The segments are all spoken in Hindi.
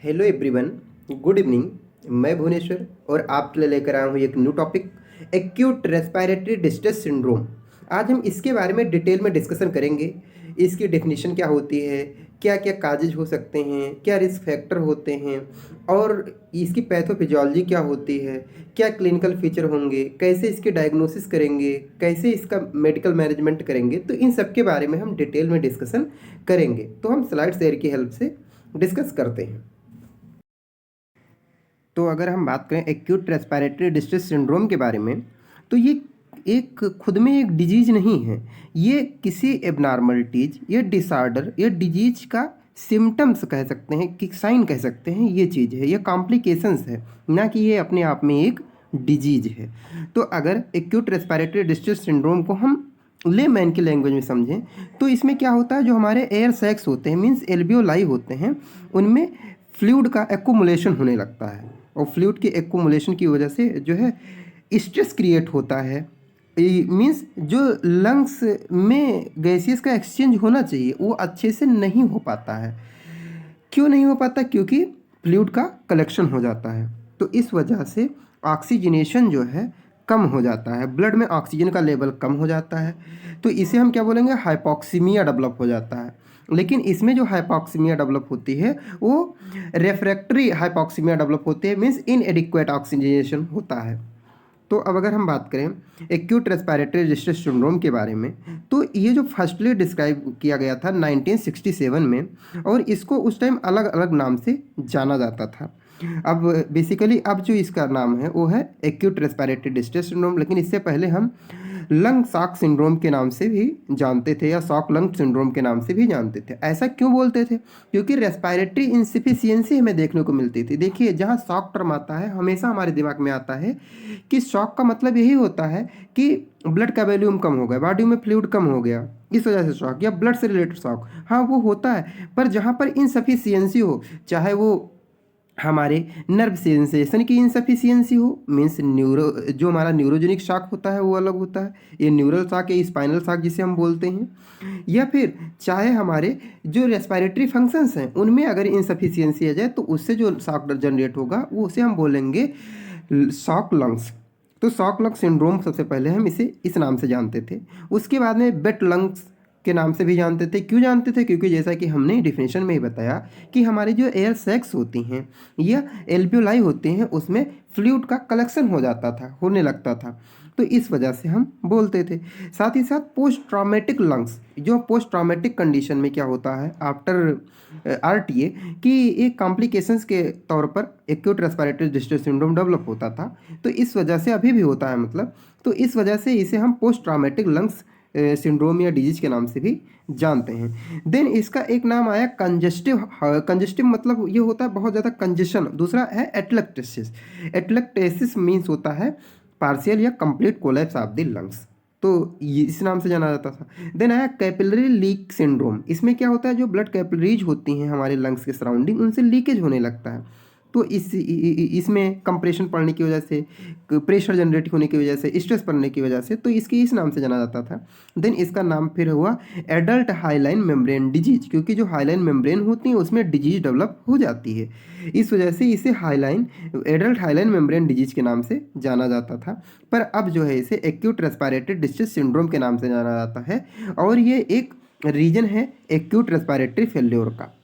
Hello everyone, good evening. मैं भुवनेश्वर और आपके लिए लेकर आया हूँ एक new topic, acute respiratory distress syndrome. आज हम इसके बारे में डिटेल में डिस्कशन करेंगे। इसकी डेफिनेशन क्या होती है, क्या क्या काजेज हो सकते हैं, क्या रिस्क फैक्टर होते हैं और इसकी पैथोफिजियोलॉजी क्या होती है, क्या क्लिनिकल फीचर होंगे, कैसे इसकी डायग्नोसिस करेंगे, कैसे इसका मेडिकल मैनेजमेंट करेंगे। तो इन सब के बारे में हम डिटेल में डिस्कशन करेंगे। तो हम स्लाइड शेयर की हेल्प से डिस्कस करते हैं। तो अगर हम बात करें एक्यूट रेस्पिरेटरी डिस्ट्रेस सिंड्रोम के बारे में, तो ये एक खुद में एक डिजीज नहीं है। ये किसी एबनॉर्मलिटीज या डिसऑर्डर या डिजीज का सिम्टम्स कह सकते हैं, कि साइन कह सकते हैं। ये चीज़ है, ये कॉम्प्लिकेशंस है, ना कि ये अपने आप में एक डिजीज है। तो अगर एक्यूट रेस्पिरेटरी डिस्ट्रेस सिंड्रोम को हम लेमैन की लैंग्वेज में समझें, तो इसमें क्या होता है, जो हमारे एयर सैक्स होते हैं मीन्स एल्वियोलाई होते हैं, उनमें फ्लूइड का एक्यूमुलेशन होने लगता है। और फ्लूइड के एक्यूमुलेशन की वजह से जो है स्ट्रेस क्रिएट होता है। मीन्स जो लंग्स में गैसेस का एक्सचेंज होना चाहिए वो अच्छे से नहीं हो पाता है। क्यों नहीं हो पाता? क्योंकि फ्लूइड का कलेक्शन हो जाता है। तो इस वजह से ऑक्सीजनेशन जो है कम हो जाता है, ब्लड में ऑक्सीजन का लेवल कम हो जाता है। तो इसे हम क्या बोलेंगे, हाइपोक्सीमिया डेवलप हो जाता है। लेकिन इसमें जो हाइपोक्सीमिया डेवलप होती है वो रेफ्रैक्टरी हाइपोक्सीमिया डेवलप होती है, मीन्स इनएडिक्वेट ऑक्सीजनेशन होता है। तो अब अगर हम बात करें एक्यूट रेस्पिरेटरी डिस्ट्रेस सिंड्रोम के बारे में, तो ये जो फर्स्टली डिस्क्राइब किया गया था 1967 में, और इसको उस टाइम अलग अलग नाम से जाना जाता था। अब बेसिकली अब जो इसका नाम है वो है एक्यूट रेस्पिरेटरी डिस्ट्रेस सिंड्रोम, लेकिन इससे पहले हम लंग शॉक सिंड्रोम के नाम से भी जानते थे, या शॉक लंग सिंड्रोम के नाम से भी जानते थे। ऐसा क्यों बोलते थे? क्योंकि रेस्पिरेटरी इंसफिशियंसी हमें देखने को मिलती थी। देखिए, जहाँ शॉक टर्म आता है हमेशा हमारे दिमाग में आता है कि शॉक का मतलब यही होता है कि ब्लड का वॉल्यूम कम हो गया, बॉडी में फ्लूइड कम हो गया, इस वजह से शॉक, या ब्लड से रिलेटेड शॉक। हाँ, वो होता है, पर जहाँ पर इनसफिशियंसी हो, चाहे वो हमारे नर्व सेंसेशन की इनसफिशियंसी हो, मीन्स न्यूरो जो हमारा न्यूरोजेनिक शॉक होता है वो अलग होता है, ये न्यूरल शॉक या स्पाइनल शॉक जिसे हम बोलते हैं, या फिर चाहे हमारे जो रेस्पिरेटरी फंक्शंस हैं उनमें अगर इनसफिशियंसी आ जाए तो उससे जो शॉक जनरेट होगा वो उसे हम बोलेंगे शॉक लंग्स। तो शॉक लंग सिंड्रोम सबसे पहले हम इसे इस नाम से जानते थे। उसके बाद में बेट लंग्स के नाम से भी जानते थे। क्यों जानते थे? क्योंकि जैसा कि हमने डिफिनेशन में ही बताया कि हमारी जो एयर सैक्स होती हैं या एल्वियोलाई होती हैं उसमें फ्लूइड का कलेक्शन हो जाता था, होने लगता था, तो इस वजह से हम बोलते थे। साथ ही साथ पोस्ट ट्रॉमेटिक लंग्स, जो पोस्ट ट्रॉमेटिक कंडीशन में क्या होता है आफ्टर आरटीए, कि एक कॉम्प्लिकेशंस के तौर पर acute respiratory distress syndrome develop होता था। तो इस वजह से अभी भी होता है, मतलब तो इस वजह से इसे हम पोस्ट ट्रॉमेटिक लंग्स सिंड्रोम या डिजीज के नाम से भी जानते हैं। देन इसका एक नाम आया कंजेस्टिव। कंजेस्टिव मतलब ये होता है बहुत ज़्यादा कंजेशन। दूसरा है एटलेक्टेसिस। एटलेक्टेसिस मीन्स होता है पार्शियल या complete collapse of the lungs, तो ये इस नाम से जाना जाता था। देन आया कैपिलरी लीक सिंड्रोम। इसमें क्या होता है, जो ब्लड कैपिलरीज होती हैं हमारे लंग्स के सराउंडिंग उनसे लीकेज होने लगता है। तो इसमें कंप्रेशन पड़ने की वजह से, प्रेशर जनरेट होने की वजह से, स्ट्रेस पड़ने की वजह से, तो इसके इस नाम से जाना जाता था। देन इसका नाम फिर हुआ एडल्ट हाइलाइन मेम्ब्रेन डिजीज, क्योंकि जो हाइलाइन मेम्ब्रेन होती है उसमें डिजीज डेवलप हो जाती है, इस वजह से इसे एडल्ट हाइलाइन मेम्ब्रेन डिजीज के नाम से जाना जाता था। पर अब जो है इसे एक्यूट रेस्पिरेटरी डिस्ट्रेस सिंड्रोम के नाम से जाना जाता है, और ये एक रीजन है एक्यूट रेस्पिरेटरी फेल्योर का।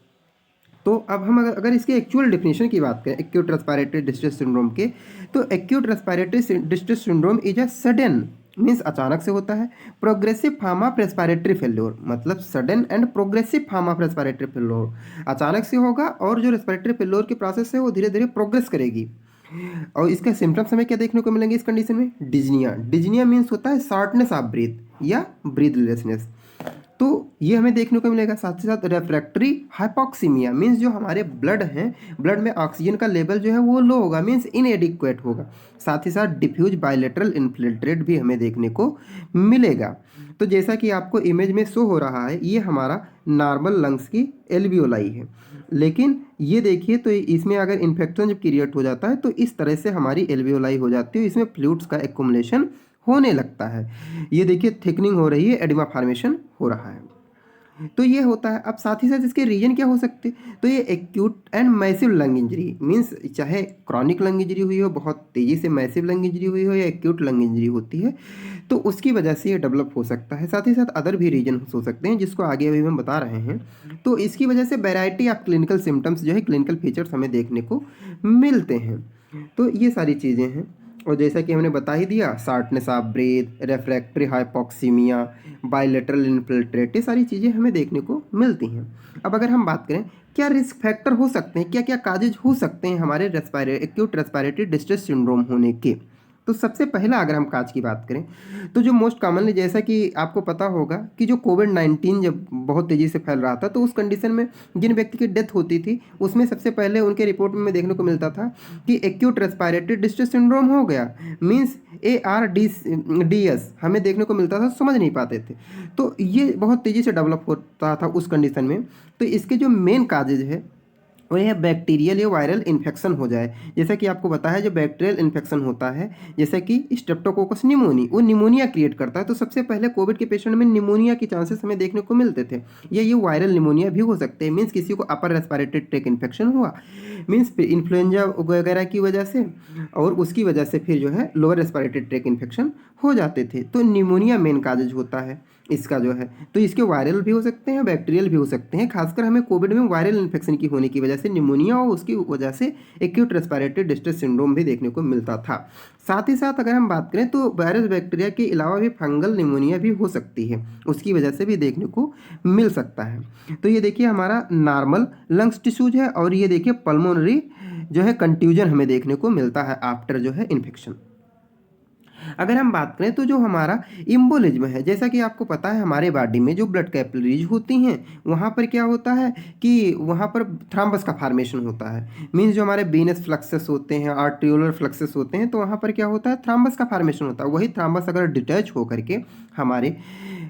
तो अब हम अगर इसके एक्चुअल डेफिनेशन की बात करें एक्यूट रेस्पिरेटरी डिस्ट्रेस सिंड्रोम के, तो acute respiratory distress syndrome is a sudden, means अचानक से होता है, progressive form of respiratory failure, मतलब sudden and progressive form of respiratory failure, अचानक से होगा और जो रेस्पिरेटरी फेल्योर की प्रोसेस है वो धीरे धीरे प्रोग्रेस करेगी। और इसका सिम्टम्स हमें क्या देखने को मिलेंगे इस कंडीशन में? डिजनिया। डिजनिया मीन्स होता है शॉर्टनेस ऑफ ब्रीथ या ब्रीथलेसनेस, तो ये हमें देखने को मिलेगा। साथ ही साथ रेफ्रैक्टरी हाइपोक्सीमिया मीन्स जो हमारे ब्लड हैं, ब्लड में ऑक्सीजन का लेवल जो है वो लो होगा, मीन्स इनएडिक्वेट होगा। साथ ही साथ डिफ्यूज बायलेटरल इन्फिल्ट्रेट भी हमें देखने को मिलेगा। तो जैसा कि आपको इमेज में शो हो रहा है, ये हमारा नॉर्मल लंग्स की एल्वियोलाई है, लेकिन ये देखिए तो इसमें अगर इन्फेक्शन जब क्रिएट हो जाता है तो इस तरह से हमारी एल्वियोलाई हो जाती है, इसमें फ्लूइड्स का एक्युमुलेशन होने लगता है। ये देखिए थिकनिंग हो रही है, एडिमा फॉर्मेशन हो रहा है। तो ये होता है। अब साथ ही साथ इसके रीजन क्या हो सकते हैं, तो ये acute and massive lung injury means चाहे क्रॉनिक लंग इंजरी हुई हो, बहुत तेज़ी से मैसिव लंग इंजरी हुई हो, या एक्यूट लंग इंजरी होती है, तो उसकी वजह से ये डेवलप हो सकता है। साथ ही साथ अदर भी रीजन हो सकते हैं जिसको आगे अभी हम बता रहे हैं। तो इसकी वजह से वैरायटी ऑफ क्लिनिकल सिम्टम्स जो है, क्लिनिकल फीचर्स हमें देखने को मिलते हैं। तो ये सारी चीज़ें हैं। और जैसा कि हमने बता ही दिया, shortness of breath, refractory hypoxemia, bilateral infiltrate, ये सारी चीज़ें हमें देखने को मिलती हैं। अब अगर हम बात करें क्या रिस्क फैक्टर हो सकते हैं, क्या क्या काजेज हो सकते हैं हमारे एक्यूट रेस्पिरेटरी डिस्ट्रेस सिंड्रोम होने के, तो सबसे पहला अगर हम काज की बात करें तो जो मोस्ट कॉमनली, जैसा कि आपको पता होगा कि जो कोविड-19 जब बहुत तेज़ी से फैल रहा था, तो उस कंडीशन में जिन व्यक्ति की डेथ होती थी उसमें सबसे पहले उनके रिपोर्ट में देखने को मिलता था कि एक्यूट रेस्पिरेटरी डिस्ट्रेस सिंड्रोम हो गया, मीन्स ARDS हमें देखने को मिलता था, समझ नहीं पाते थे। तो ये बहुत तेज़ी से डेवलप होता था उस कंडीशन में। तो इसके जो मेन काजेज है वो यह बैक्टीरियल या वायरल इन्फेक्शन हो जाए। जैसा कि आपको पता है जो बैक्टीरियल इन्फेक्शन होता है, जैसा कि स्ट्रेप्टोकोकस निमोनी, वो निमोनिया क्रिएट करता है। तो सबसे पहले कोविड के पेशेंट में निमोनिया के चांसेस हमें देखने को मिलते थे, या ये वायरल निमोनिया भी हो सकते हैं, मीन्स किसी को अपर रेस्पिरेटरी ट्रैक इन्फेक्शन हुआ, मीन्स इन्फ्लुएंजा वगैरह की वजह से, और उसकी वजह से फिर जो है लोअर रेस्पिरेटरी ट्रैक इन्फेक्शन हो जाते थे। तो निमोनिया मेन काजेज होता है इसका जो है। तो इसके वायरल भी हो सकते हैं, बैक्टीरियल भी हो सकते हैं। खासकर हमें कोविड में वायरल इन्फेक्शन की होने की वजह से निमोनिया, और उसकी वजह से एक्यूट रेस्पिरेटरी डिस्ट्रेस सिंड्रोम भी देखने को मिलता था। साथ ही साथ अगर हम बात करें तो वायरस बैक्टीरिया के अलावा भी फंगल निमोनिया भी हो सकती है, उसकी वजह से भी देखने को मिल सकता है। तो ये देखिए हमारा नॉर्मल लंग्स टिश्यूज है, और ये देखिए पल्मोनरी जो है कंट्यूजन हमें देखने को मिलता है आफ्टर जो है इन्फेक्शन। अगर हम बात करें तो जो हमारा इम्बोलिज्म है, जैसा कि आपको पता है हमारे बॉडी में जो ब्लड कैपिलरीज होती हैं वहाँ पर क्या होता है कि वहाँ पर थ्रम्बस का फॉर्मेशन होता है। मीन्स जो हमारे वेनस फ्लक्सेस होते हैं, आर्टिकुलर फ्लक्सेस होते हैं, तो वहाँ पर क्या होता है, थ्रम्बस का फॉर्मेशन होता है। वही थ्रम्बस अगर डिटैच होकर के हमारे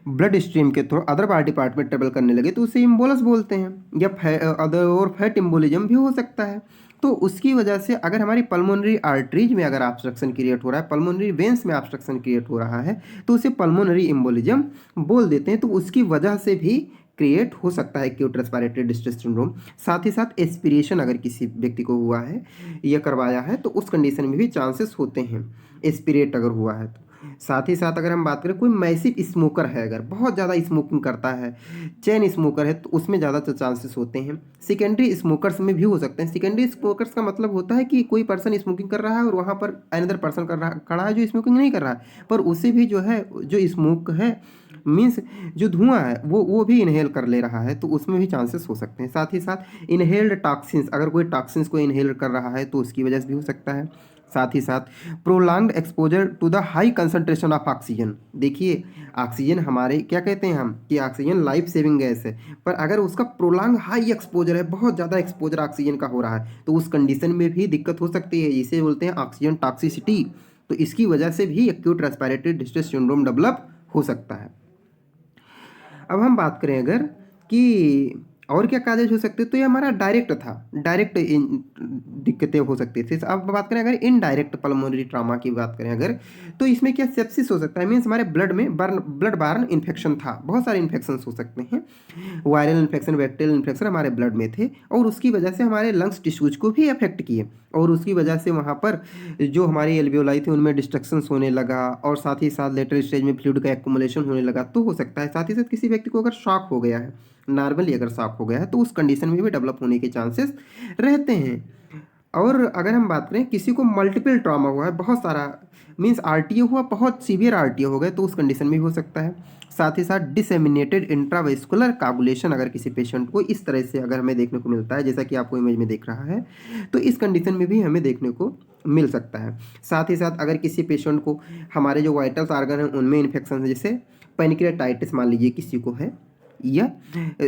ब्लड स्ट्रीम के थ्रू अदर बॉडी पार्ट में ट्रेवल करने लगे तो उसे इम्बोलस बोलते हैं, या अदर और फैट इम्बोलिज्म भी हो सकता है। तो उसकी वजह से अगर हमारी पल्मोनरी आर्टरीज में अगर ऑब्स्ट्रक्शन क्रिएट हो रहा है, पल्मोनरी वेन्स में ऑब्स्ट्रक्शन क्रिएट हो रहा है, तो उसे पल्मोनरी एम्बोलिज्म बोल देते हैं। तो उसकी वजह से भी क्रिएट हो सकता है एक्यूट रेस्पिरेटरी डिस्ट्रेस सिंड्रोम। साथ ही साथ एस्पिरेशन अगर किसी व्यक्ति को हुआ है या करवाया है तो उस कंडीशन में भी चांसेस होते हैं, एस्पिरेट अगर हुआ है तो। साथ ही साथ अगर हम बात करें कोई मैसिव स्मोकर है, अगर बहुत ज़्यादा स्मोकिंग करता है, चेन स्मोकर है, तो उसमें ज़्यादा चांसेस होते हैं। सेकेंडरी स्मोकर्स में भी हो सकते हैं। सेकेंडरी स्मोकर्स का मतलब होता है कि कोई पर्सन स्मोकिंग कर रहा है और वहाँ पर अनदर पर्सन कर रहा खड़ा है जो स्मोकिंग नहीं कर रहा है, पर उसे भी जो है जो स्मोक है मीन्स जो धुआं है वो भी इनहेल कर ले रहा है, तो उसमें भी चांसेस हो सकते हैं। साथ ही साथ इनहेल्ड टॉक्सिन्स, अगर कोई टॉक्सिन्स को इनहेल कर रहा है तो उसकी वजह से भी हो सकता है। साथ ही साथ prolonged exposure to the high concentration of oxygen. देखिए ऑक्सीजन हमारे क्या कहते हैं हम कि ऑक्सीजन लाइफ सेविंग गैस है, पर अगर उसका प्रोलॉन्ग हाई एक्सपोजर है, बहुत ज़्यादा एक्सपोजर ऑक्सीजन का हो रहा है, तो उस कंडीशन में भी दिक्कत हो सकती है, जिसे बोलते हैं ऑक्सीजन टॉक्सिसिटी। तो इसकी वजह से भी acute respiratory distress syndrome develop हो सकता है। अब हम बात करें अगर कि और क्या काजेज हो सकते, तो ये हमारा डायरेक्ट था, डायरेक्ट दिक्कतें हो सकती थी। अब बात करें अगर इनडायरेक्ट पल्मोनरी ट्रामा की बात करें अगर, तो इसमें क्या सेप्सिस हो सकता है, मीन्स हमारे ब्लड में ब्लड बार्न इन्फेक्शन था, बहुत सारे इन्फेक्शन हो सकते हैं, वायरल इन्फेक्शन, बैक्टीरियल इन्फेक्शन हमारे ब्लड में थे, और उसकी वजह से हमारे लंग्स टिश्यूज को भी अफेक्ट किए, और उसकी वजह से वहाँ पर जो हमारी एल्वियोलाई थी उनमें डिस्ट्रक्शंस होने लगा, और साथ ही साथ लेटर स्टेज में फ्लूइड का एक्युमुलेशन होने लगा, तो हो सकता है। साथ ही साथ किसी व्यक्ति को अगर शॉक हो गया है, नॉर्मली अगर शॉक हो गया है, तो उस कंडीशन में भी डेवलप होने के चांसेस रहते हैं। और अगर हम बात करें किसी को मल्टीपल ट्रॉमा हुआ है, बहुत सारा मीन्स आरटीओ हुआ, बहुत सीवियर आरटीओ हो गए, तो उस कंडीशन में भी हो सकता है। साथ ही साथ डिसेमिनेटेड इंट्रावेस्कुलर कागुलेशन अगर किसी पेशेंट को इस तरह से अगर हमें देखने को मिलता है, जैसा कि आपको इमेज में देख रहा है, तो इस कंडीशन में भी हमें देखने को मिल सकता है। साथ ही साथ अगर किसी पेशेंट को हमारे जो वाइटल्स आर्गन हैं उनमें इन्फेक्शन है, जैसे पैनक्रियाटाइटिस मान लीजिए किसी को है, या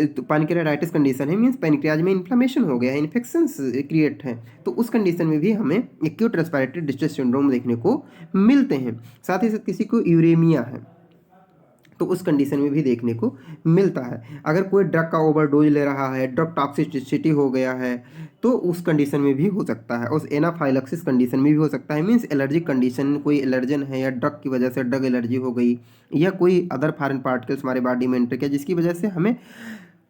तो पैनक्रियाटाइटिस कंडीशन है, मीन्स पैनक्रियाज में इन्फ्लेमेशन हो गया है, इन्फेक्शंस क्रिएट हैं, तो उस कंडीशन में भी हमें एक्यूट रेस्पिरेटरी डिस्ट्रेस सिंड्रोम देखने को मिलते हैं। साथ ही साथ किसी को यूरेमिया है, तो उस कंडीशन में भी देखने को मिलता है। अगर कोई ड्रग का ओवरडोज ले रहा है, ड्रग टॉक्सिसिटी हो गया है, तो उस कंडीशन में भी हो सकता है। उस एनाफाइलैक्सिस कंडीशन में भी हो सकता है, मीन्स एलर्जिक कंडीशन, कोई एलर्जन है या ड्रग की वजह से ड्रग एलर्जी हो गई, या कोई अदर फॉरेन पार्टिकल्स हमारे बॉडी में एंटर किया जिसकी वजह से हमें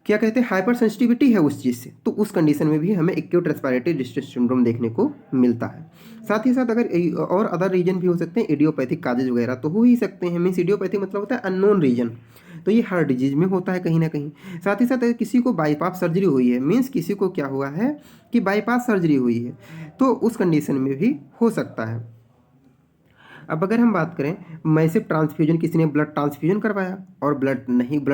क्या कहते हैं हाइपर सेंसिटिविटी है उस चीज़ से, तो उस कंडीशन में भी हमें एक्यूट रेस्पिरेटरी डिस्ट्रेस सिंड्रोम देखने को मिलता है। साथ ही साथ अगर और अदर रीजन भी हो सकते हैं, इडियोपैथिक काजेज वगैरह तो हो ही सकते हैं। मीन्स इडियोपैथिक मतलब होता है अननोन रीजन, तो ये हर डिजीज में होता है कहीं ना कहीं। साथ ही साथ अगर किसी को बाईपास सर्जरी हुई है, मीन्स किसी को क्या हुआ है कि बाईपास सर्जरी हुई है, तो उस कंडीशन में भी हो सकता है। अब अगर हम बात करें मैसिव ट्रांसफ्यूजन, किसी ने ब्लड ट्रांसफ्यूजन करवाया और ब्लड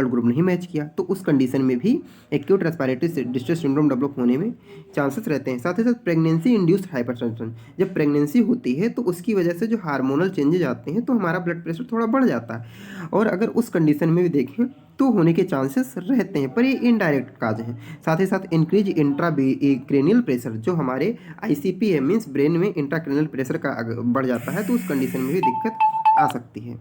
ग्रुप नहीं मैच किया, तो उस कंडीशन में भी acute respiratory distress syndrome develop होने में चांसेस रहते हैं। साथ ही साथ प्रेगनेंसी इंड्यूस्ड हाइपरटेंशन, जब प्रेगनेंसी होती है तो उसकी वजह से जो हार्मोनल चेंजेज आते हैं तो हमारा ब्लड प्रेशर थोड़ा बढ़ जाता है, और अगर उस कंडीशन में भी देखें तो होने के चांसेस रहते हैं, पर ये इनडायरेक्ट काज हैं। साथ ही साथ इंक्रीज इंट्राक्रेनियल प्रेशर, जो हमारे आईसीपी है, मीन्स ब्रेन में इंट्राक्रेनियल प्रेशर का बढ़ जाता है, तो उस कंडीशन में भी दिक्कत आ सकती है।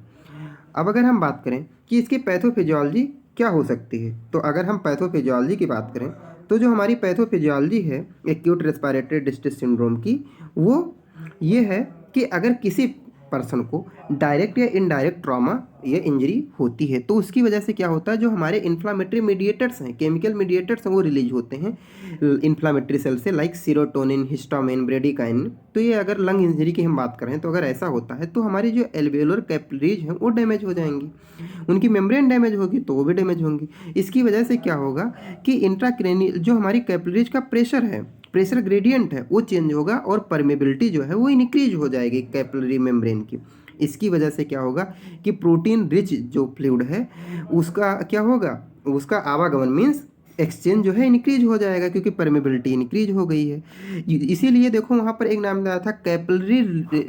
अब अगर हम बात करें कि इसकी पैथोफिजियोलॉजी क्या हो सकती है, तो अगर हम पैथोफिजियोलॉजी की बात करें तो जो हमारी पैथोफिजियोलॉजी है एक्यूट रेस्पिरेटरी डिस्ट्रेस सिंड्रोम की, वो ये है कि अगर किसी पर्सन को डायरेक्ट या इनडायरेक्ट ट्रॉमा या इंजरी होती है, तो उसकी वजह से क्या होता है, जो हमारे इन्फ्लामेटरी मीडिएटर्स हैं, केमिकल मीडिएटर्स हैं, वो रिलीज होते हैं इन्फ्लामेटरी सेल से, लाइक सीरोटोनिन, हिस्टामिन, ब्रेडिकाइन। तो ये अगर लंग इंजरी की हम बात करें तो अगर ऐसा होता है तो हमारी जो एल्वेओलर कैपिलरीज हैं वो डैमेज हो जाएंगी, उनकी मेम्ब्रेन डैमेज होगी तो वो भी डैमेज होंगी। इसकी वजह से क्या होगा कि इंट्राक्रेनियल जो हमारी कैपिलरीज का प्रेशर है, प्रेशर ग्रेडियंट है, वो चेंज होगा और परमेबिलिटी जो है वो इंक्रीज हो जाएगी कैपिलरी मेम्ब्रेन की। इसकी वजह से क्या होगा कि प्रोटीन रिच जो फ्लूइड है उसका क्या होगा, उसका आवागमन मीन्स एक्सचेंज जो है इंक्रीज हो जाएगा, क्योंकि परमेबिलिटी इंक्रीज हो गई है। इसीलिए देखो वहाँ पर एक नाम आया था कैपिलरी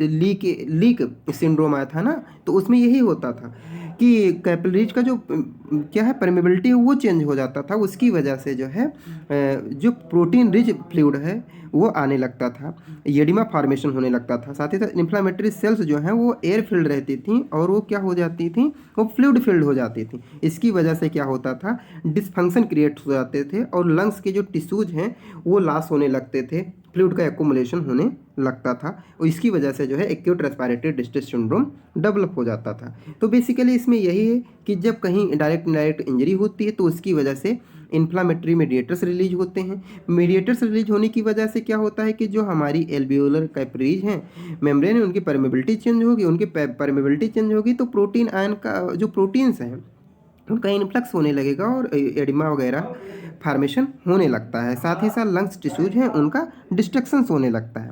लीक सिंड्रोम आया था ना, तो उसमें यही होता था कि कैपिलरीज का जो क्या है परमेबिलिटी वो चेंज हो जाता था, उसकी वजह से जो है जो प्रोटीन रिच फ्लूइड है वो आने लगता था, एडिमा फॉर्मेशन होने लगता था। साथ ही साथ इन्फ्लामेटरी सेल्स जो हैं वो एयर फिल्ड रहती थी और वो क्या हो जाती थी, वो फ्लूइड फिल्ड हो जाती थी। इसकी वजह से क्या होता था, डिसफंक्शन क्रिएट हो जाते थे और लंग्स के जो टिश्यूज हैं वो लॉस होने लगते थे, फ्लूइड का एक्युमुलेशन होने लगता था, और इसकी वजह से जो है acute respiratory distress syndrome develop हो जाता था। तो बेसिकली इसमें यही है कि जब कहीं डायरेक्ट इनडायरेक्ट इंजरी होती है तो उसकी वजह से इन्फ्लामेटरी मीडिएटर्स रिलीज होते हैं। मीडिएटर्स रिलीज होने की वजह से क्या होता है कि जो हमारी एल्वियोलर कैपिलरीज हैं, मेम्ब्रेन है, उनकी परमेबिलिटी चेंज होगी, उनकी परमेबिलिटी चेंज होगी तो प्रोटीन आयन का जो प्रोटीन्स हैं उनका इन्फ्लक्स होने लगेगा और एडिमा वगैरह फार्मेशन होने लगता है। साथ ही साथ लंग्स टिश्यूज हैं उनका डिस्ट्रक्शंस होने लगता है।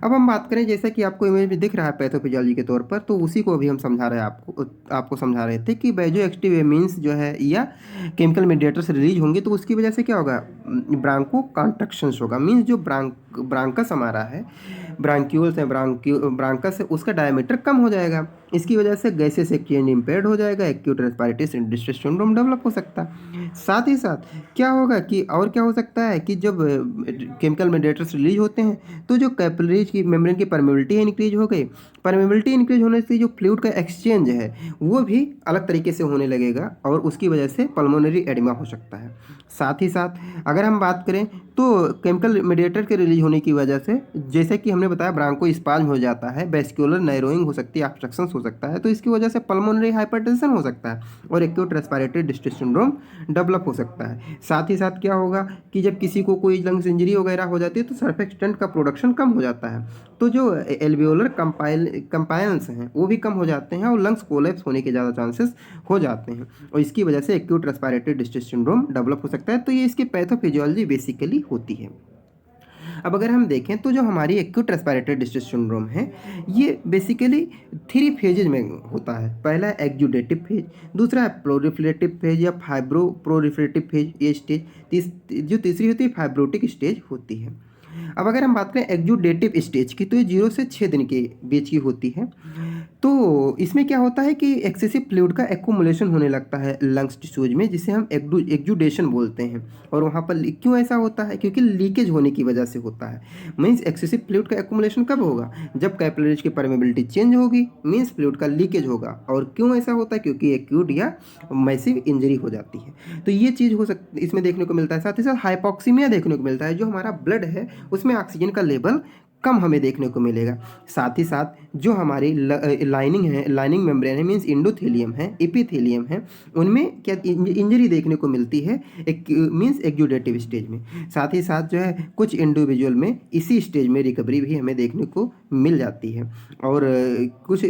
अब हम बात करें, जैसा कि आपको इमेज में दिख रहा है पैथोफिजियोलॉजी के तौर पर, तो उसी को अभी हम समझा रहे हैं, आपको समझा रहे थे कि बैजो एक्टिव एमीन्स जो है या केमिकल मीडिएटर्स रिलीज होंगे तो उसकी वजह से क्या होगा, ब्रांको कॉन्ट्रक्शंस होगा। मीन्स जो ब्रांकस हमारा है, ब्रांक्यूल्स है, ब्रांकस है, उसका डायमीटर कम हो जाएगा। इसकी वजह से गैसेस एक्सचेंज इम्पेयर्ड हो जाएगा, acute respiratory distress syndrome develop हो सकता है। साथ ही साथ क्या होगा कि और क्या हो सकता है कि जब केमिकल मीडिएटर्स रिलीज होते हैं तो जो कैपिलरीज की मेम्ब्रेन की परमेबिलिटी इंक्रीज हो गई, परमेबिलिटी इंक्रीज होने से जो फ्लूइड का एक्सचेंज है वो भी अलग तरीके से होने लगेगा और उसकी वजह से पल्मोनरी एडिमा हो सकता है। साथ ही साथ अगर हम बात करें तो केमिकल मीडिएटर के रिलीज होने की वजह से, जैसे कि हमने बताया, ब्रांकोस्पाज्म हो जाता है, वेस्क्यूलर नैरोइंग हो सकती है, ऑब्स्ट्रक्शन हो सकता है, तो इसकी वजह से पल्मोनरी हाइपरटेंशन हो सकता है और acute respiratory distress syndrome develop हो सकता है। साथ ही साथ क्या होगा कि जब किसी को कोई लंग्स इंजरी वगैरह हो जाती है तो सर्फेक्टेंट का प्रोडक्शन कम हो जाता है, तो जो एल्वियोलर कंपायंस हैं वो भी कम हो जाते हैं और लंग्स कोलैप्स होने के ज़्यादा चांसेस हो जाते हैं और इसकी वजह से acute respiratory distress syndrome develop हो सकता है। तो ये इसकी पैथोफिजियोलॉजी बेसिकली होती है। अब अगर हम देखें तो जो हमारी एक्यूट रेस्पिरेटरी डिस्ट्रेस सिंड्रोम है ये बेसिकली 3 फेजेज में होता है। पहला है एक्जुडेटिव फेज, दूसरा है प्रोलिफरेटिव फेज या फाइब्रो प्रोलिफरेटिव फेज, ये स्टेज जो तीसरी होती है फाइब्रोटिक स्टेज होती है। अब अगर हम बात करें एक्जुडेटिव स्टेज की, तो ये 0 से 6 दिन के बीच की होती है। तो इसमें क्या होता है कि एक्सेसिव फ्लूइड का एक्यूमुलेशन होने लगता है लंग्स टिश्यूज में, जिसे हम एक्जुडेशन बोलते हैं। और वहाँ पर क्यों ऐसा होता है? क्योंकि लीकेज होने की वजह से होता है। मीन्स एक्सेसिव फ्लूइड का एक्यूमुलेशन कब होगा? जब कैपिलरीज की परमेबिलिटी चेंज होगी, मीन्स फ्लूइड का लीकेज होगा। और क्यों ऐसा होता है? क्योंकि एक्यूट या मैसिव इंजरी हो जाती है। तो ये चीज़ हो सकती इसमें देखने को मिलता है। साथ ही साथ हाइपोक्सीमिया देखने को मिलता है, जो हमारा ब्लड है उसमें ऑक्सीजन का लेवल कम हमें देखने को मिलेगा। साथ ही साथ जो हमारी लाइनिंग है, लाइनिंग मेम्ब्रेन है, मीन्स इंडोथेलियम है, एपिथेलियम है, उनमें क्या इंजरी देखने को मिलती है एक मीन्स एक्जुडेटिव स्टेज में। साथ ही साथ जो है कुछ इंडिविजुअल में इसी स्टेज में रिकवरी भी हमें देखने को मिल जाती है। और कुछ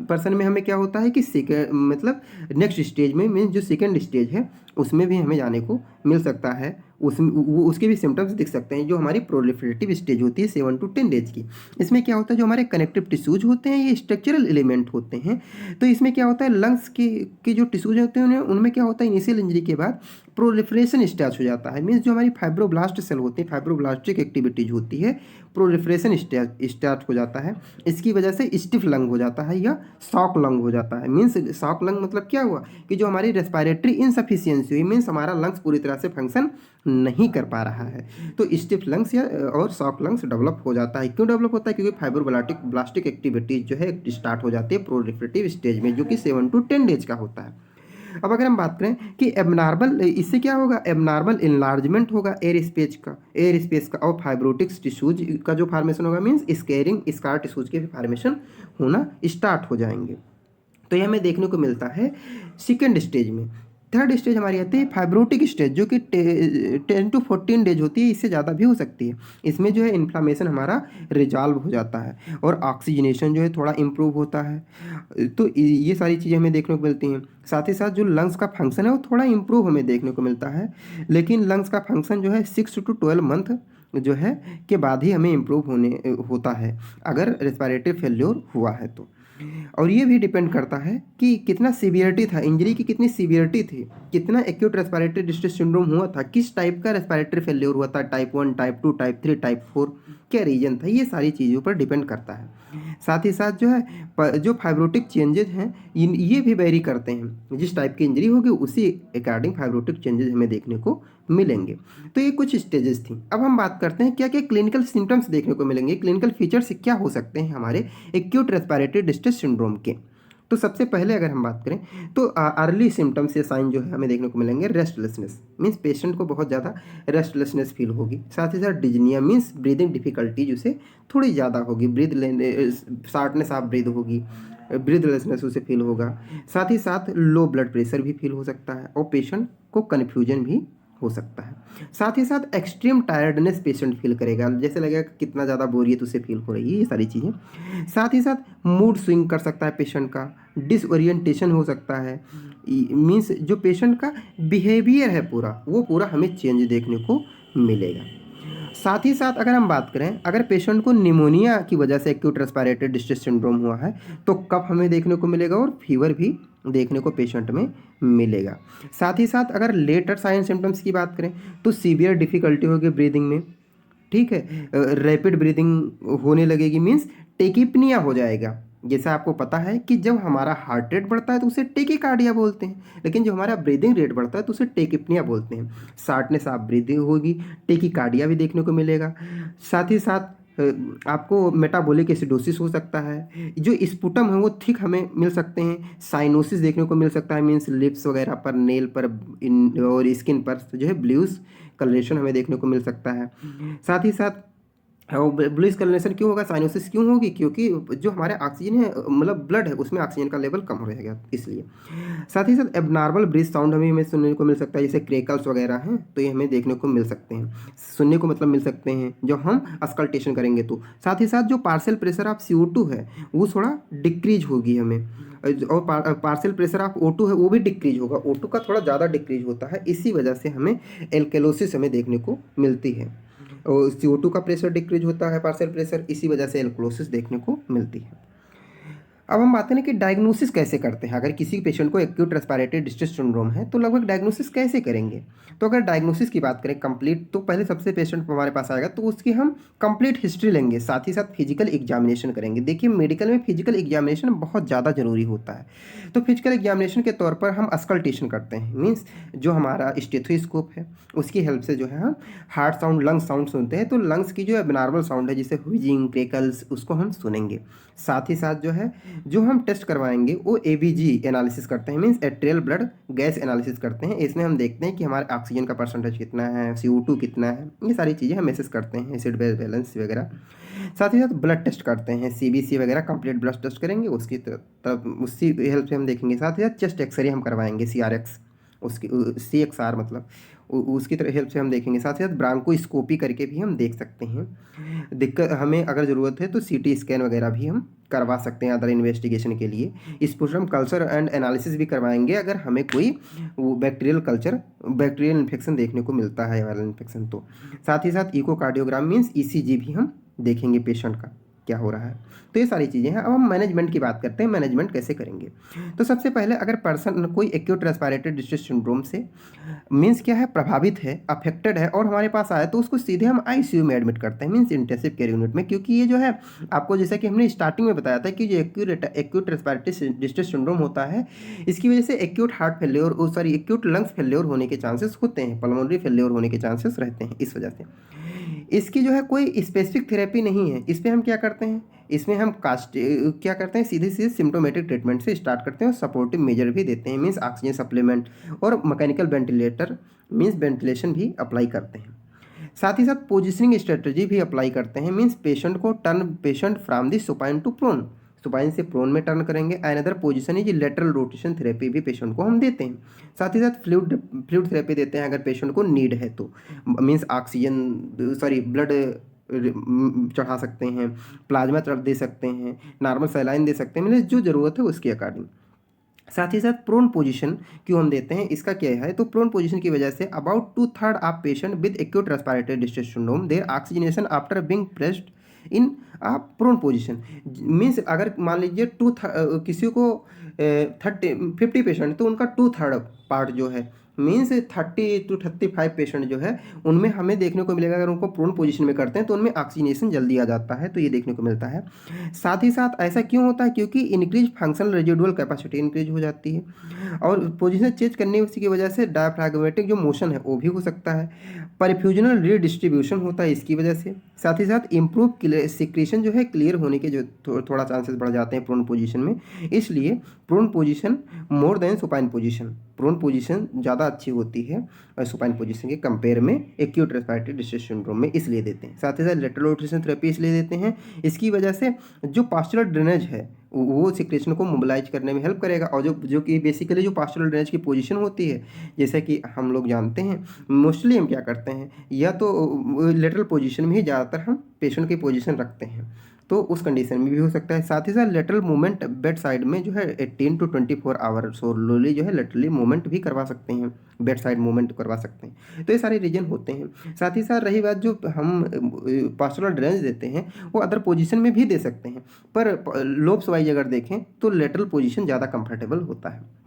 पर्सन में हमें क्या होता है कि मतलब नेक्स्ट स्टेज में मीन्स जो सेकेंड स्टेज है उसमें भी हमें जाने को मिल सकता है। उसके भी सिम्टम्स दिख सकते हैं। जो हमारी प्रोलिफरेटिव स्टेज होती है 7 to 10 डेज की, इसमें क्या होता है, जो हमारे कनेक्टिव टिश्यूज होते हैं ये स्ट्रक्चरल एलिमेंट होते हैं। तो इसमें क्या होता है, लंग्स के जो टिश्यूज होते हैं उनमें क्या होता है, इनिशियल इंजरी के बाद प्रोलिफरेशन स्टार्ट हो जाता है। मीन्स जो हमारी फाइब्रोब्लास्ट सेल होती है, फाइब्रोब्लास्टिक एक्टिविटीज होती है, प्रोलिफरेशन स्टार्ट हो जाता है। इसकी वजह से स्टिफ लंग हो जाता है या शॉक लंग हो जाता है। मीन्स शॉक लंग मतलब क्या हुआ कि जो हमारी रेस्पिरेटरी इनसफिशियंसी हुई, मीन्स हमारा लंग्स पूरी तरह से फंक्शन नहीं कर पा रहा है, तो स्टिफ लंग्स या और शॉक लंग्स डेवलप हो जाता है। क्यों डेवलप होता है? क्योंकि फाइब्रोब्लास्टिक एक्टिविटीज जो है स्टार्ट हो जाती है प्रोलिफरेटिव स्टेज में, जो कि 7 to 10 डेज का होता है। अब अगर हम बात करें कि एबनॉर्मल, इससे क्या होगा, एबनॉर्मल इनलार्जमेंट होगा एयर स्पेस का और फाइब्रोटिक्स टिश्यूज का जो फार्मेशन होगा, मीन्स स्केरिंग स्कार टिश्यूज के भी फार्मेशन होना स्टार्ट हो जाएंगे। तो ये हमें देखने को मिलता है सेकेंड स्टेज में। थर्ड स्टेज हमारी आती है फाइब्रोटिक स्टेज, जो कि 10 to 14 डेज होती है, इससे ज़्यादा भी हो सकती है। इसमें जो है इन्फ्लामेशन हमारा रिजॉल्व हो जाता है और ऑक्सीजनेशन जो है थोड़ा इम्प्रूव होता है। तो ये सारी चीज़ें हमें देखने को मिलती हैं। साथ ही साथ जो लंग्स का फंक्शन है वो थोड़ा इम्प्रूव हमें देखने को मिलता है, लेकिन लंग्स का फंक्शन जो है 6 to 12 मंथ जो है के बाद ही हमें इम्प्रूव होता है अगर रेस्पिरेटरी फेल्योर हुआ है तो। और ये भी डिपेंड करता है कि कितना सीवियरिटी था, इंजरी की कितनी सीवियरिटी थी, कितना एक्यूट रेस्पिरेटरी डिस्ट्रेस सिंड्रोम हुआ था, किस टाइप का रेस्पिरेटरी फेल्योर हुआ था, टाइप 1, टाइप 2, टाइप 3, टाइप 4, क्या रीजन था, ये सारी चीज़ों पर डिपेंड करता है। साथ ही साथ जो है जो फाइब्रोटिक चेंजेस हैं ये भी वेरी करते हैं। जिस टाइप की इंजरी होगी उसी अकॉर्डिंग फाइब्रोटिक चेंजेस हमें देखने को मिलेंगे। तो ये कुछ स्टेजेस थी। अब हम बात करते हैं क्या क्या क्लिनिकल सिम्टम्स देखने को मिलेंगे, क्लिनिकल फीचर्स क्या हो सकते हैं हमारे एक्यूट रेस्पिरेटरी डिस्ट्रेस सिंड्रोम के। तो सबसे पहले अगर हम बात करें तो अर्ली सिम्टम्स या साइन जो है हमें देखने को मिलेंगे रेस्टलेसनेस, मीन्स पेशेंट को बहुत ज़्यादा रेस्टलेसनेस फील होगी। साथ ही साथ डिजनिया मीन्स ब्रीदिंग डिफिकल्टी उसे थोड़ी ज़्यादा होगी, ब्रीद लेने शार्टनेस ऑफ ब्रीद होगी, ब्रीदलेसनेस उसे फील होगा। साथ ही साथ लो ब्लड प्रेशर भी फील हो सकता है और पेशेंट को कन्फ्यूजन भी हो सकता है। साथ ही साथ एक्सट्रीम टायर्डनेस पेशेंट फील करेगा, जैसे लगेगा कितना ज़्यादा बोरियत उसे फील हो रही है, ये सारी चीज़ें। साथ ही साथ मूड स्विंग कर सकता है पेशेंट का, डिसओरिएंटेशन हो सकता है, मीन्स जो पेशेंट का बिहेवियर है पूरा वो पूरा हमें चेंज देखने को मिलेगा। साथ ही साथ अगर हम बात करें, अगर पेशेंट को निमोनिया की वजह से एक्यूट रेस्पिरेटरी डिस्ट्रेस सिंड्रोम हुआ है तो कफ हमें देखने को मिलेगा और फीवर भी देखने को पेशेंट में मिलेगा। साथ ही साथ अगर लेटर साइन सिम्टम्स की बात करें तो सीवियर डिफिकल्टी होगी ब्रीदिंग में, ठीक है, रैपिड ब्रीदिंग होने लगेगी, मीन्स टेकिपनिया हो जाएगा। जैसा आपको पता है कि जब हमारा हार्ट रेट बढ़ता है तो उसे टेकिकार्डिया बोलते हैं, लेकिन जो हमारा ब्रीदिंग रेट बढ़ता है तो उसे टेकिपनिया बोलते हैं। शार्टनेस ऑफ ब्रीदिंग होगी, टेकिकार्डिया भी देखने को मिलेगा। साथ ही साथ आपको मेटाबॉलिक एसिडोसिस हो सकता है, जो स्पुटम है वो थिक हमें मिल सकते हैं, साइनोसिस देखने को मिल सकता है, मीन्स लिप्स वगैरह पर, नेल पर और स्किन पर जो है ब्लूइश कलरेशन हमें देखने को मिल सकता है। साथ ही साथ ब्लूइश कलरेशन क्यों होगा, साइनोसिस क्यों होगी, क्योंकि जो हमारे ऑक्सीजन है मतलब ब्लड है उसमें ऑक्सीजन का लेवल कम रहेगा इसलिए। साथ ही साथ एबनॉर्मल ब्रीथ साउंड हमें सुनने को मिल सकता है, जैसे क्रेकल्स वगैरह हैं तो ये हमें देखने को मिल सकते हैं, सुनने को मतलब मिल सकते हैं जब हम अस्कल्टेशन करेंगे तो। साथ ही साथ जो पार्शियल प्रेशर ऑफ CO2 है वो थोड़ा डिक्रीज होगी हमें, और पार्शियल प्रेशर ऑफ O2 है वो भी डिक्रीज होगा, O2 का थोड़ा ज़्यादा डिक्रीज होता है, इसी वजह से हमें एल्केलोसिस हमें देखने को मिलती है। और CO2 का प्रेशर डिक्रीज होता है, पार्शियल प्रेशर, इसी वजह से एल्कोलोसिस देखने को मिलती है। अब हम बात करें कि डायग्नोसिस कैसे करते हैं। अगर किसी पेशेंट को एक्यूट रेस्पिरेटरी डिस्ट्रेस सिंड्रोम है तो लगभग डायग्नोसिस कैसे करेंगे। तो अगर डायग्नोसिस की बात करें कंप्लीट, तो पहले सबसे पेशेंट हमारे पास आएगा तो उसकी हम कंप्लीट हिस्ट्री लेंगे, साथ ही साथ फिजिकल एग्जामिनेशन करेंगे। देखिए मेडिकल में फिजिकल एग्जामिनेशन बहुत ज़्यादा जरूरी होता है। तो फिजिकल एग्जामिनेशन के तौर पर हम अस्कल्टेशन करते हैं, मीन्स जो हमारा स्टेथोस्कोप है उसकी हेल्प से जो है हम हार्ट साउंड, लंग साउंड सुनते हैं। तो लंग्स की जो एबनॉर्मल साउंड है जैसे व्हीजिंग, क्रेकल्स, उसको हम सुनेंगे। साथ ही साथ जो है जो हम टेस्ट करवाएंगे वो एबीजी एनालिसिस करते हैं, means atrial blood gas analysis करते हैं। इसमें हम देखते हैं कि हमारे ऑक्सीजन का परसेंटेज कितना है, CO2 कितना है, ये सारी चीज़ें हम एसेस करते हैं, एसिड बेस बैलेंस वगैरह। साथ ही साथ ब्लड टेस्ट करते हैं, CBC वगैरह कंप्लीट ब्लड टेस्ट करेंगे, उसकी तब उसी हेल्प से हम देखेंगे। साथ ही साथ चेस्ट एक्सरे हम करवाएंगे, CRX, उसकी CXR मतलब उसकी तरह हेल्प से हम देखेंगे। साथ ही साथ ब्रांकोस्कोपी करके भी हम देख सकते हैं। दिक्कत हमें अगर ज़रूरत है तो CT स्कैन वगैरह भी हम करवा सकते हैं अदर इन्वेस्टिगेशन के लिए। स्पुटम कल्चर एंड एनालिसिस भी करवाएंगे अगर हमें कोई बैक्टीरियल इन्फेक्शन देखने को मिलता है, वायरल इन्फेक्शन। तो साथ ही साथ इकोकार्डियोग्राम मीन्स ECG भी हम देखेंगे पेशेंट का क्या हो रहा है। तो ये सारी चीज़ें हैं। अब हम मैनेजमेंट की बात करते हैं, मैनेजमेंट कैसे करेंगे। तो सबसे पहले अगर पर्सन कोई एक्यूट रेस्पिरेटरी डिस्ट्रेस सिंड्रोम से मीन्स क्या है, प्रभावित है, अफेक्टेड है और हमारे पास आया तो उसको सीधे हम ICU में एडमिट करते हैं, मीन्स इंटेंसिव केयर यूनिट में। क्योंकि ये जो है आपको जैसा कि हमने स्टार्टिंग में बताया था कि जो एक्यूट रेस्पिरेटरी डिस्ट्रेस सिंड्रोम होता है इसकी वजह से acute heart failure sorry acute lungs failure होने के चांसेस होते हैं, पल्मोनरी फेल्योर होने के चांसेस रहते हैं। इस वजह से इसकी जो है कोई स्पेसिफिक थेरेपी नहीं है। इस पर हम क्या करते हैं, इसमें हम क्या करते हैं, सीधे सीधे सिम्टोमेटिक ट्रीटमेंट से स्टार्ट करते हैं और सपोर्टिव मेजर भी देते हैं, मीन्स ऑक्सीजन सप्लीमेंट और मैकेनिकल वेंटिलेटर मीन्स वेंटिलेशन भी अप्लाई करते हैं। साथ ही साथ पोजिशनिंग स्ट्रेटजी भी अप्लाई करते हैं, मीन्स पेशेंट को turn patient from the supine to prone, supine से प्रोन में टर्न करेंगे। Another position is lateral rotation therapy भी पेशेंट को हम देते हैं। साथ ही साथ फ्लूइड थेरेपी देते हैं अगर पेशेंट को नीड है तो, मीन्स ऑक्सीजन ब्लड चढ़ा सकते हैं, प्लाज्मा चढ़ दे सकते हैं, नॉर्मल सैलाइन दे सकते हैं, मतलब जो ज़रूरत है उसके अकॉर्डिंग। साथ ही साथ प्रोन पोजीशन क्यों हम देते हैं, इसका क्या है, तो प्रोन पोजीशन की वजह से about 2/3 of patient with acute respiratory distress syndrome their oxygenation after being pressed in a prone position. Means अगर मान लीजिए किसी को 50 पेशेंट तो उनका 2/3 पार्ट जो है मीन्स 30 to 35 पेशेंट जो है उनमें हमें देखने को मिलेगा, अगर उनको प्रोन पोजीशन में करते हैं तो उनमें ऑक्सीजनेशन जल्दी आ जाता है, तो ये देखने को मिलता है। साथ ही साथ ऐसा क्यों होता है, क्योंकि increase functional residual capacity increase हो जाती है और पोजीशन चेंज करने की वजह से डायफ्रागमेटिक जो मोशन है वो भी हो सकता है, परफ्यूजनल रीडिस्ट्रीब्यूशन होता है इसकी वजह से। साथ ही साथ इम्प्रूव सिक्रेशन जो है क्लियर होने के जो थोड़ा चांसेस बढ़ जाते हैं प्रोन पोजीशन में, इसलिए prone position more than supine position, prone position ज़्यादा अच्छी होती है और सुपाइन पोजीशन के कंपेयर में एक्यूट रेस्पिरेटरी डिस्ट्रेस सिंड्रोम में, इसलिए देते हैं। साथ ही साथ लेटरल रोटेशन थेरेपी इसलिए देते हैं, इसकी वजह से जो पास्चुरल ड्रेनेज है वो सिक्रेशन को मोबिलाइज करने में हेल्प करेगा और जो कि बेसिकली जो पास्चुरल ड्रेनेज की पोजीशन होती है, जैसे कि हम लोग जानते हैं मोस्टली हम क्या करते हैं या तो लेटरल पोजीशन में ही ज़्यादातर हम पेशेंट की पोजीशन रखते हैं, तो उस कंडीशन में भी हो सकता है। साथ ही साथ लेटरल मूवमेंट बेड साइड में जो है 18 to 24 आवर सोलोली जो है लेटरली मूवमेंट भी करवा सकते हैं, बेड साइड मूवमेंट करवा सकते हैं, तो ये सारे रीजन होते हैं। साथ ही साथ रही बात जो हम पास्चुरल ड्रेनेज देते हैं वो अदर पोजीशन में भी दे सकते हैं, पर लोब्स वाइज अगर देखें तो लेटरल पोजीशन ज़्यादा कंफर्टेबल होता है।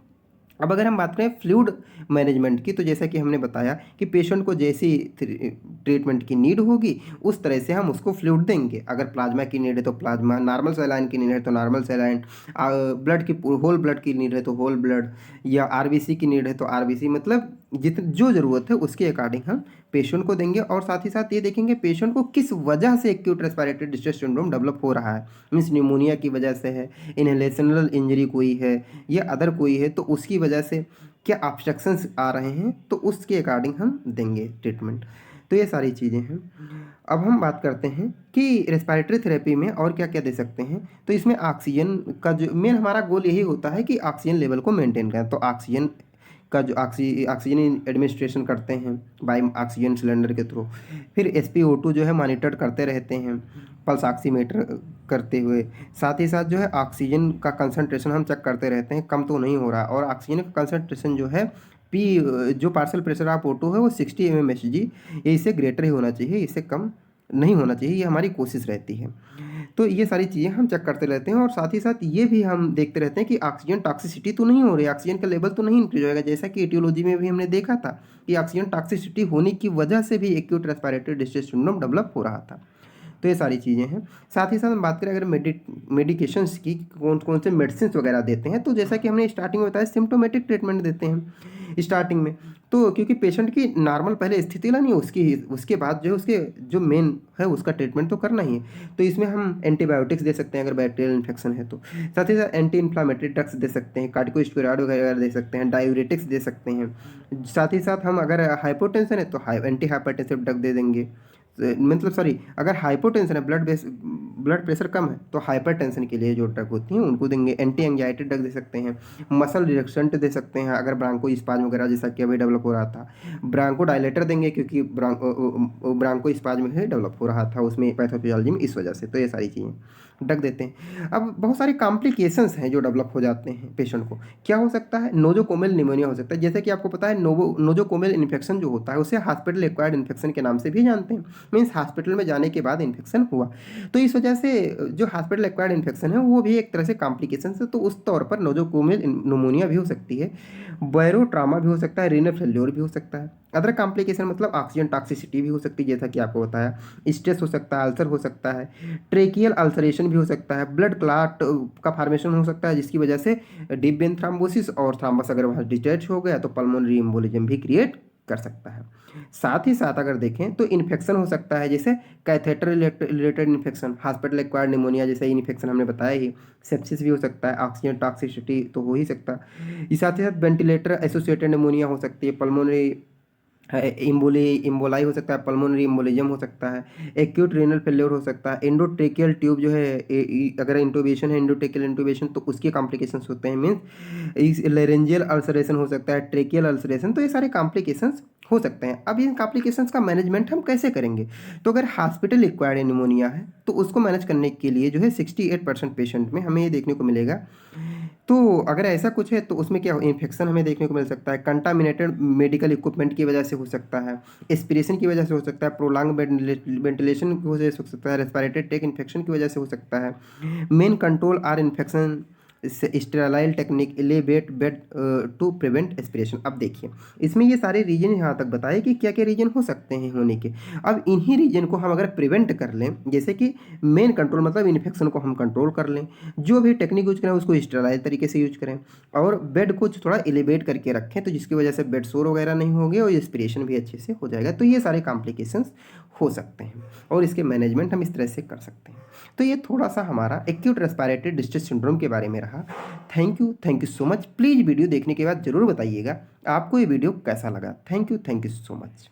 अब अगर हम बात करें फ्लूइड मैनेजमेंट की, तो जैसा कि हमने बताया कि पेशेंट को जैसी ट्रीटमेंट की नीड होगी उस तरह से हम उसको फ्लूइड देंगे। अगर प्लाज्मा की नीड है तो प्लाज्मा, नॉर्मल सैलाइन की नीड है तो नॉर्मल सैलाइन, ब्लड की होल ब्लड की नीड है तो होल ब्लड, या RBC की नीड है तो RBC, मतलब जो ज़रूरत है उसके अकॉर्डिंग हम पेशेंट को देंगे। और साथ ही साथ ये देखेंगे पेशेंट को किस वजह से acute respiratory distress syndrome develop हो रहा है, मीन्स न्यूमोनिया की वजह से है, इनहेलेशनल इंजरी कोई है या अदर कोई है, तो उसकी वजह से क्या ऑब्स्ट्रक्शंस आ रहे हैं, तो उसके अकॉर्डिंग हम देंगे ट्रीटमेंट। तो ये सारी चीज़ें हैं। अब हम बात करते हैं कि रेस्पिरेटरी थेरेपी में और क्या क्या दे सकते हैं। तो इसमें ऑक्सीजन का जो मेन हमारा गोल यही होता है कि ऑक्सीजन लेवल को मेंटेन करें, तो ऑक्सीजन का जो ऑक्सीजन एडमिनिस्ट्रेशन करते हैं बाय ऑक्सीजन सिलेंडर के थ्रू। फिर SpO2 जो है मॉनिटर करते रहते हैं पल्स ऑक्सीमीटर करते हुए। साथ ही साथ जो है ऑक्सीजन का कंसंट्रेशन हम चेक करते रहते हैं, कम तो नहीं हो रहा, और ऑक्सीजन का कंसंट्रेशन जो है जो पार्शियल प्रेशर ऑफ O2 है वो 60 mmHg, ये इससे ग्रेटर ही होना चाहिए, इससे कम नहीं होना चाहिए, ये हमारी कोशिश रहती है। तो ये सारी चीज़ें हम चेक करते रहते हैं और साथ ही साथ ये भी हम देखते रहते हैं कि ऑक्सीजन टॉक्सिसिटी तो नहीं हो रही, ऑक्सीजन का लेवल तो नहीं इंक्रीज होएगा, जैसा कि एटियोलॉजी में भी हमने देखा था कि ऑक्सीजन टॉक्सिसिटी होने की वजह से भी acute respiratory distress syndrome develop हो रहा था। तो ये सारी चीज़ें हैं। साथ ही साथ हम बात करें अगर मेडिकेशंस की, कौन कौन से मेडिसिन वगैरह देते हैं, तो जैसा कि हमने स्टार्टिंग में बताया सिम्टोमेटिक ट्रीटमेंट देते हैं स्टार्टिंग में। तो क्योंकि पेशेंट की नॉर्मल पहले स्थिति लानी है, उसके बाद जो है उसके जो मेन है उसका ट्रीटमेंट तो करना ही है। तो इसमें हम एंटीबायोटिक्स दे सकते हैं अगर बैक्टीरियल इन्फेक्शन है तो, साथ ही साथ एंटी इन्फ्लामेटरी ड्रग्स दे सकते हैं, कार्टिकोस्टेरॉइड वगैरह दे सकते हैं, डायूरेटिक्स दे सकते हैं। साथ ही साथ हम अगर हाइपोटेंशन है तो एंटी हाइपरटेंसिव ड्रग दे देंगे, मतलब सॉरी, अगर हाइपोटेंशन है, ब्लड प्रेशर कम है तो हाइपरटेंशन के लिए जो ड्रग होती हैं उनको देंगे। एंटी एंजाइटी ड्रग दे सकते हैं, मसल रिलैक्सेंट दे सकते हैं अगर ब्रांको स्पाज्म वगैरह जैसा कि अभी डेवलप हो रहा था, ब्रांको डायलेटर देंगे क्योंकि ब्रांको स्पाज्म ही डेवलप हो रहा था उसमें पैथोफिजियोलॉजी में, इस वजह से। तो ये सारी चीज़ें ड्रग देते हैं। अब बहुत सारे कॉम्प्लिकेशंस हैं जो डेवलप हो जाते हैं पेशेंट को। क्या हो सकता है? नोजोकोमियल निमोनिया हो सकता है। जैसे कि आपको पता है नोजोकोमियल इन्फेक्शन जो होता है उसे हॉस्पिटल एक्वायर्ड इन्फेक्शन के नाम से भी जानते हैं, मीन्स हॉस्पिटल में जाने के बाद इन्फेक्शन हुआ। तो इस वजह से जो हॉस्पिटल एक्वायर्ड इन्फेक्शन है वो भी एक तरह से कॉम्प्लिकेशन है, तो उस तौर पर नोजोकोमियल निमोनिया भी हो सकती है, बैरो ट्रामा भी हो सकता है, रीनल फेल्योर भी हो सकता है। अदर कॉम्प्लिकेशन मतलब ऑक्सीजन टॉक्सिसिटी भी हो सकती है जैसा कि आपको बताया, स्ट्रेस हो सकता है, अल्सर हो सकता है, ट्रेकियल अल्सरेशन भी हो सकता है, ब्लड क्लॉट का फॉर्मेशन हो सकता है जिसकी वजह से डीप वेन थ्रोम्बोसिस और थ्रोम्बस अगर वहाँ डिटेच हो गया तो पल्मोनरी एम्बोलिज्म भी क्रिएट कर सकता है। साथ ही साथ अगर देखें तो इन्फेक्शन हो सकता है, जैसे catheter related infection, hospital acquired pneumonia जैसे इन्फेक्शन हमने बताया ही, सेप्सिस भी हो सकता है, ऑक्सीजन टॉक्सिसिटी तो हो ही सकता है। इस साथ ही साथ वेंटिलेटर एसोसिएटेड निमोनिया हो सकती है, पल्मोनरी इम्बोलाई हो सकता है, पल्मोनरी इम्बोलिज्म हो सकता है, एक्यूट रीनल फेल्योर हो सकता है, एंडोट्रेकियल ट्यूब जो है अगर इंटूबेशन है, एंडोट्रेकियल इंटूबेशन तो उसके कॉम्प्लिकेशंस होते हैं, मीन्स लेरेंजियल अल्सरेशन हो सकता है, ट्रेकियल अल्सरेशन, तो ये सारे कॉम्प्लिकेशंस हो सकते हैं। अब इन कॉम्प्लिकेशंस का मैनेजमेंट हम कैसे करेंगे? तो अगर हॉस्पिटल एक्वायर्ड निमोनिया है तो उसको मैनेज करने के लिए जो है 68% पेशेंट में हमें ये देखने को मिलेगा। तो अगर ऐसा कुछ है तो उसमें क्या इन्फेक्शन हमें देखने को मिल सकता है, कंटामिनेटेड मेडिकल इक्विपमेंट की वजह से हो सकता है, एस्पिरेशन की वजह से हो सकता है, प्रोलॉन्ग वेंटिलेशन की वजह से हो सकता है, रेस्पिरेटरी ट्रैक इन्फेक्शन की वजह से हो सकता है। Main control or infection sterile technique elevate bed to prevent aspiration. अब देखिए इसमें ये सारे रीजन यहाँ तक बताए कि क्या क्या रीजन हो सकते हैं होने के। अब इन्हीं रीजन को हम अगर प्रिवेंट कर लें, जैसे कि मेन कंट्रोल मतलब इन्फेक्शन को हम कंट्रोल कर लें, जो भी टेक्निक यूज करें उसको स्टेराइल तरीके से यूज करें और बेड को थोड़ा एलिवेट करके रखें तो जिसकी वजह से बेड शोर वगैरह नहीं होंगे और एस्पिरेशन भी अच्छे से हो जाएगा, तो ये सारे कॉम्प्लिकेशंस हो सकते हैं और इसके मैनेजमेंट हम इस तरह से कर सकते हैं। तो ये थोड़ा सा हमारा एक्यूट रेस्पिरेटरी डिस्ट्रेस सिंड्रोम के बारे में रहा। Thank you so much. Please video देखने के बाद ज़रूर बताइएगा आपको ये वीडियो कैसा लगा। Thank you so much.